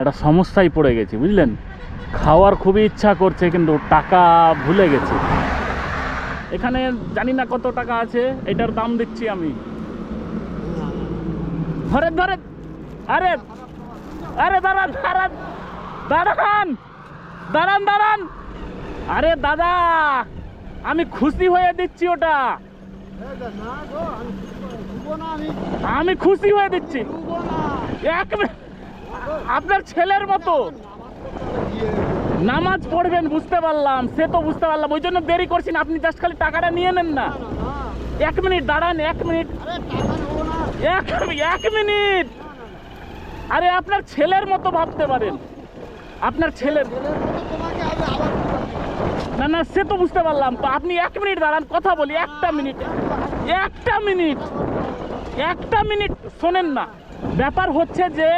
একটা সমস্যায় পড়ে গেছি বুঝলেন। খাওয়ার খুবই ইচ্ছা করছে কিন্তু টাকা ভুলে গেছি। এখানে জানি না কত টাকা আছে, এটার দাম দিচ্ছি আমি। ধরেন ধরেন, আরে আরে দাঁড়ান দাঁড়ান দাঁড়ান দাঁড়ান দাঁড়ান, আরে দাদা আমি খুশি হয়ে দিচ্ছি ওটা, আমি খুশি হয়ে দিচ্ছি। আপনার ছেলের মতো নামাজ পড়বেন বুঝতে পারলাম, সে তো বুঝতে পারলাম, ওই জন্য দেরি করছি না। আপনি জাস্ট খালি টাকাটা নিয়ে নেন না। 1 মিনিট দাঁড়ান, 1 মিনিট, 1 মিনিট। আরে আপনার ছেলের মতো ভাবতে পারেন, আপনার ছেলের, না না সে তো বুঝতে পারলাম। তো আপনি 1 মিনিট দাঁড়ান, কথা বলি। 1টা মিনিট, 1টা মিনিট, 1টা মিনিট শোনেন না। ব্যাপার হচ্ছে যে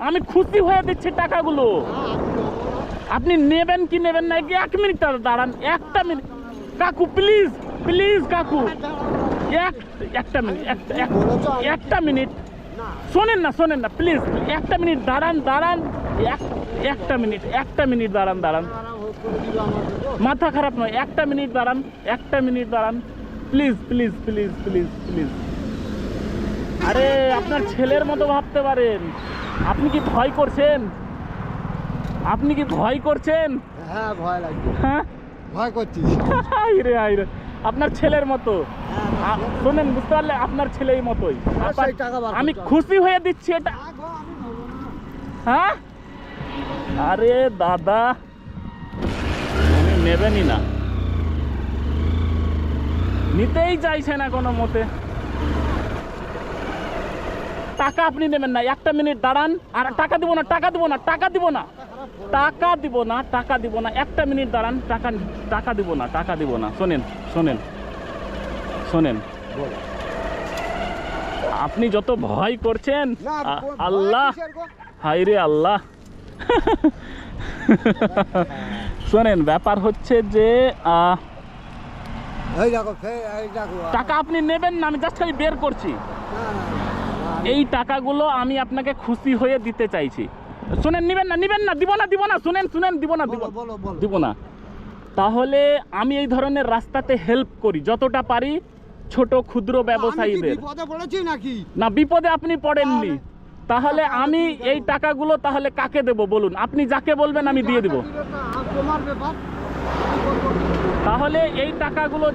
আমি খুশি হয়ে দিচ্ছি টাকাগুলো, আপনি নেবেন কি নেবেন না। 1 মিনিট দাঁড়ান, 1টা মিনিট কাকু, প্লিজ প্লিজ কাকু, 1টা মিনিট, 1টা মিনিট শোনেন না, শোনেন না প্লিজ। 1টা মিনিট দাঁড়ান দাঁড়ান, 1টা মিনিট, 1টা মিনিট দাঁড়ান দাঁড়ান, মাথা খারাপ নয়, 1টা মিনিট দাঁড়ান, 1টা মিনিট দাঁড়ান please please please please please. আরে আপনার ছেলের মতো ভাবতে পারেন। আপনি কি ভয় করছেন? আপনি কি ভয় করছেন? হ্যাঁ ভয় লাগছে। হ্যাঁ ভয় করছি। আইরে আইরে, আপনার ছেলের মতো। শোনেন, বুঝতে পারলে আপনার ছেলের মতোই। আমি খুশি হয়ে দিচ্ছি এটা। হ্যাঁ আরে দাদা উনি নেবেনই না, নিতেই চাইছে না কোনো মতে। টাকা আপনি নেবেন না, 1টা মিনিট দাঁড়ান। আর টাকা দিব না, টাকা দিব না, টাকা দিব না, টাকা দিব না, টাকা দিব না। 1টা মিনিট দাঁড়ান, টাকা টাকা দিব না, টাকা দিব না। শোনেন শোনেন শোনেন, আপনি যত ভয় করছেন, আল্লাহ হায়রে আল্লাহ। শোনেন, ব্যাপার হচ্ছে যে টাকা আপনি নেবেন না, আমি জাস্ট খালি বের করছি। এই টাকাগুলো আমি আপনাকে খুশি হয়ে দিতে চাইছি। শোনেন, নিবেন না, নিবেন না, দিব না, দিব না, শুনেন শুনেন, দিব না, দিব না। তাহলে আমি এই ধরনের রাস্তাতে হেল্প করি যতটা পারি ছোট ক্ষুদ্র ব্যবসায়ীদের। না বিপদে আপনি পড়েননি, তাহলে আমি এই টাকাগুলো তাহলে কাকে দেব বলুন? আপনি যাকে বলবেন আমি দিয়ে দেব। তাহলে এই টাকাগুলো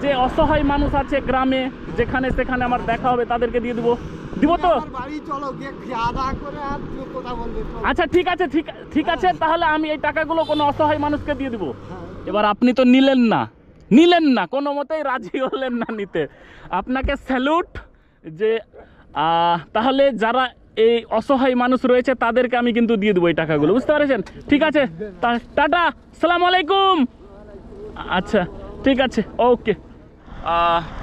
যে অসহায় মানুষ আছে গ্রামে, যেখানে সেখানে আমার দেখা হবে, তাদেরকে দিয়ে দেবো। দিব তো? আচ্ছা ঠিক আছে, ঠিক আছে, তাহলে আমি এই টাকাগুলো কোনো অসহায় মানুষকে দিয়ে দিব। এবার আপনি তো নিলেন না, নিলেন না, কোনো মতেই রাজি হলেন না নিতে। আপনাকে স্যালুট যে তাহলে যারা এই অসহায় মানুষ রয়েছে তাদেরকে আমি কিন্তু দিয়ে দেবো এই টাকাগুলো, বুঝতে পেরেছেন? ঠিক আছে, টাটা, আসসালামু আলাইকুম। আচ্ছা ঠিক আছে, ওকে।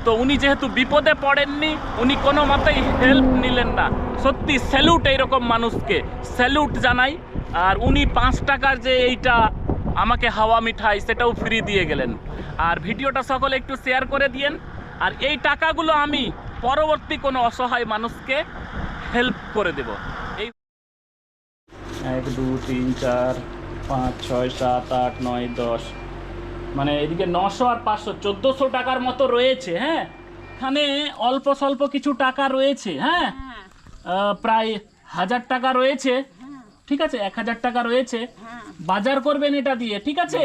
তো উনি যেহেতু বিপদে পড়েননি, উনি কোনো মতেই হেল্প নিলেন না। সত্যি স্যালুট এইরকম মানুষকে, স্যালুট জানাই। আর উনি 5 টাকার যে এইটা আমাকে হাওয়া মিঠাই, সেটাও ফ্রি দিয়ে গেলেন। আর ভিডিওটা সকলে একটু শেয়ার করে দিয়েন। আর এই টাকাগুলো আমি পরবর্তী কোনো অসহায় মানুষকে হেল্প করে দেব। এই 1 2 3 4 5 6 7 8 9 10, মানে এদিকে 900 আর 500, 1400 টাকার মতো রয়েছে। হ্যাঁ, এখানে অল্প স্বল্প কিছু টাকা রয়েছে। হ্যাঁ, প্রায় 1000 টাকা রয়েছে। ঠিক আছে, 1000 টাকা রয়েছে। বাজার করবেন এটা দিয়ে, ঠিক আছে?